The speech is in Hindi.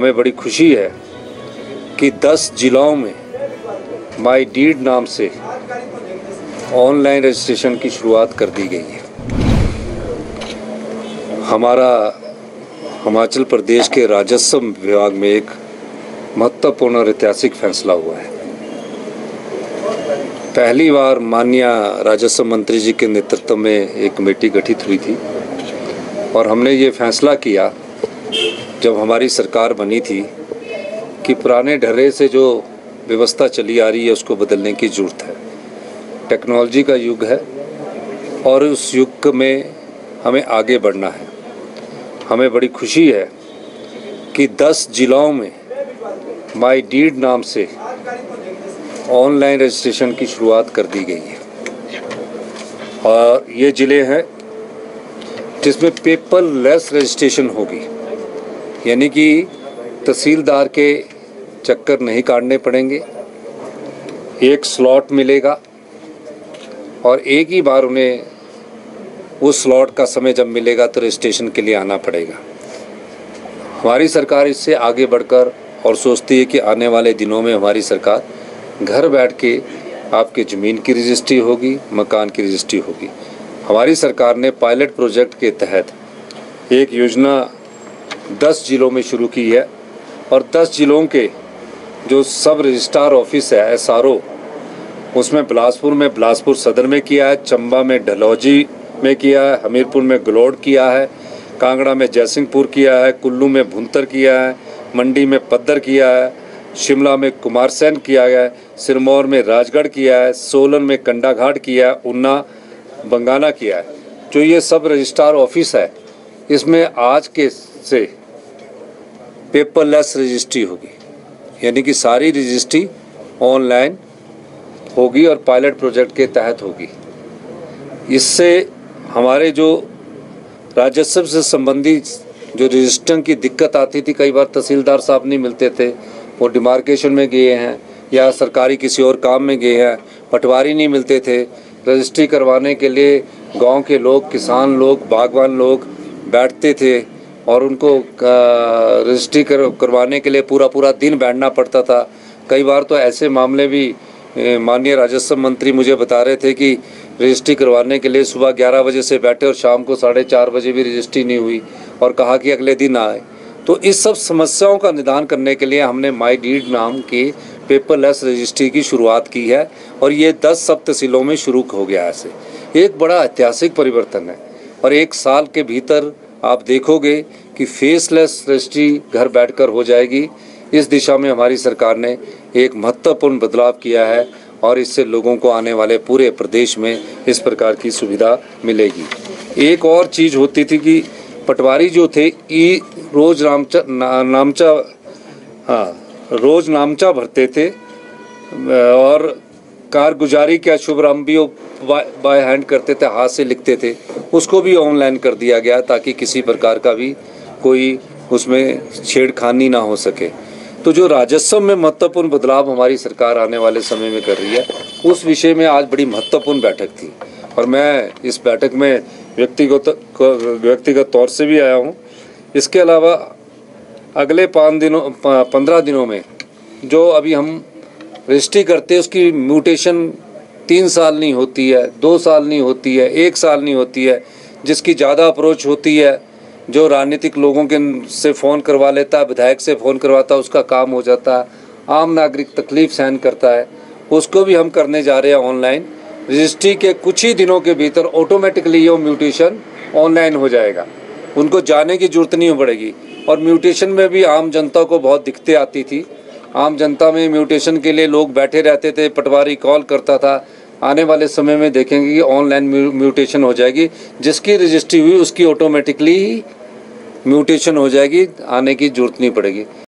हमें बड़ी खुशी है कि 10 जिलों में माई डीड नाम से ऑनलाइन रजिस्ट्रेशन की शुरुआत कर दी गई है। हमारा हिमाचल प्रदेश के राजस्व विभाग में एक महत्वपूर्ण और ऐतिहासिक फैसला हुआ है। पहली बार माननीय राजस्व मंत्री जी के नेतृत्व में एक कमेटी गठित हुई थी और हमने ये फैसला किया जब हमारी सरकार बनी थी कि पुराने ढर्रे से जो व्यवस्था चली आ रही है उसको बदलने की ज़रूरत है। टेक्नोलॉजी का युग है और उस युग में हमें आगे बढ़ना है। हमें बड़ी खुशी है कि 10 जिलों में माई डीड नाम से ऑनलाइन रजिस्ट्रेशन की शुरुआत कर दी गई है और ये ज़िले हैं जिसमें पेपरलेस रजिस्ट्रेशन होगी, यानी कि तहसीलदार के चक्कर नहीं काटने पड़ेंगे। एक स्लॉट मिलेगा और एक ही बार उन्हें उस स्लॉट का समय जब मिलेगा तो रजिस्ट्रेशन के लिए आना पड़ेगा। हमारी सरकार इससे आगे बढ़कर और सोचती है कि आने वाले दिनों में हमारी सरकार घर बैठ के आपके ज़मीन की रजिस्ट्री होगी, मकान की रजिस्ट्री होगी। हमारी सरकार ने पायलट प्रोजेक्ट के तहत एक योजना 10 जिलों में शुरू की है और 10 जिलों के जो सब रजिस्ट्रार ऑफिस है SRO, उसमें बिलासपुर में बिलासपुर सदर में किया है, चंबा में डलहौजी में किया है, हमीरपुर में गलोड़ किया है, कांगड़ा में जयसिंहपुर किया है, कुल्लू में भुंतर किया है, मंडी में पद्दर किया है, शिमला में कुमारसैन किया गया है, सिरमौर में राजगढ़ किया है, सोलन में कंडाघाट किया है, ऊना बंगाना किया है। जो ये सब रजिस्ट्रार ऑफिस है इसमें आज के से पेपरलेस रजिस्ट्री होगी, यानी कि सारी रजिस्ट्री ऑनलाइन होगी और पायलट प्रोजेक्ट के तहत होगी। इससे हमारे जो राजस्व से संबंधित जो रजिस्ट्रेशन की दिक्कत आती थी, कई बार तहसीलदार साहब नहीं मिलते थे, वो डिमार्केशन में गए हैं या सरकारी किसी और काम में गए हैं, पटवारी नहीं मिलते थे। रजिस्ट्री करवाने के लिए गांव के लोग, किसान लोग, बागवान लोग बैठते थे और उनको रजिस्ट्री करवाने के लिए पूरा दिन बैठना पड़ता था। कई बार तो ऐसे मामले भी माननीय राजस्व मंत्री मुझे बता रहे थे कि रजिस्ट्री करवाने के लिए सुबह 11 बजे से बैठे और शाम को 4:30 बजे भी रजिस्ट्री नहीं हुई और कहा कि अगले दिन आए। तो इस सब समस्याओं का निदान करने के लिए हमने माई डीड नाम की पेपरलेस रजिस्ट्री की शुरुआत की है और ये 10 सब तहसीलों में शुरू हो गया है। ऐसे एक बड़ा ऐतिहासिक परिवर्तन है और 1 साल के भीतर आप देखोगे कि फेसलेस रजिस्ट्री घर बैठकर हो जाएगी। इस दिशा में हमारी सरकार ने एक महत्वपूर्ण बदलाव किया है और इससे लोगों को आने वाले पूरे प्रदेश में इस प्रकार की सुविधा मिलेगी। एक और चीज़ होती थी कि पटवारी जो थे रोज़ नामचा भरते थे और कारगुजारी का शुभारंभ भी बाय हैंड करते थे, हाथ से लिखते थे, उसको भी ऑनलाइन कर दिया गया ताकि किसी प्रकार का भी कोई उसमें छेड़खानी ना हो सके। तो जो राजस्व में महत्वपूर्ण बदलाव हमारी सरकार आने वाले समय में कर रही है, उस विषय में आज बड़ी महत्वपूर्ण बैठक थी और मैं इस बैठक में व्यक्तिगत तौर से भी आया हूँ। इसके अलावा अगले 15 दिनों में जो अभी हम रजिस्ट्री करते हैं उसकी म्यूटेशन 3 साल नहीं होती है, 2 साल नहीं होती है, 1 साल नहीं होती है। जिसकी ज़्यादा अप्रोच होती है, जो राजनीतिक लोगों के से फ़ोन करवा लेता है, विधायक से फ़ोन करवाता है, उसका काम हो जाता है। आम नागरिक तकलीफ़ सहन करता है, उसको भी हम करने जा रहे हैं ऑनलाइन। रजिस्ट्री के कुछ ही दिनों के भीतर ऑटोमेटिकली ये म्यूटेशन ऑनलाइन हो जाएगा, उनको जाने की ज़रूरत नहीं पड़ेगी। और म्यूटेशन में भी आम जनता को बहुत दिक्कतें आती थी। आम जनता में म्यूटेशन के लिए लोग बैठे रहते थे, पटवारी कॉल करता था। आने वाले समय में देखेंगे कि ऑनलाइन म्यूटेशन हो जाएगी, जिसकी रजिस्ट्री हुई उसकी ऑटोमेटिकली म्यूटेशन हो जाएगी, आने की ज़रूरत नहीं पड़ेगी।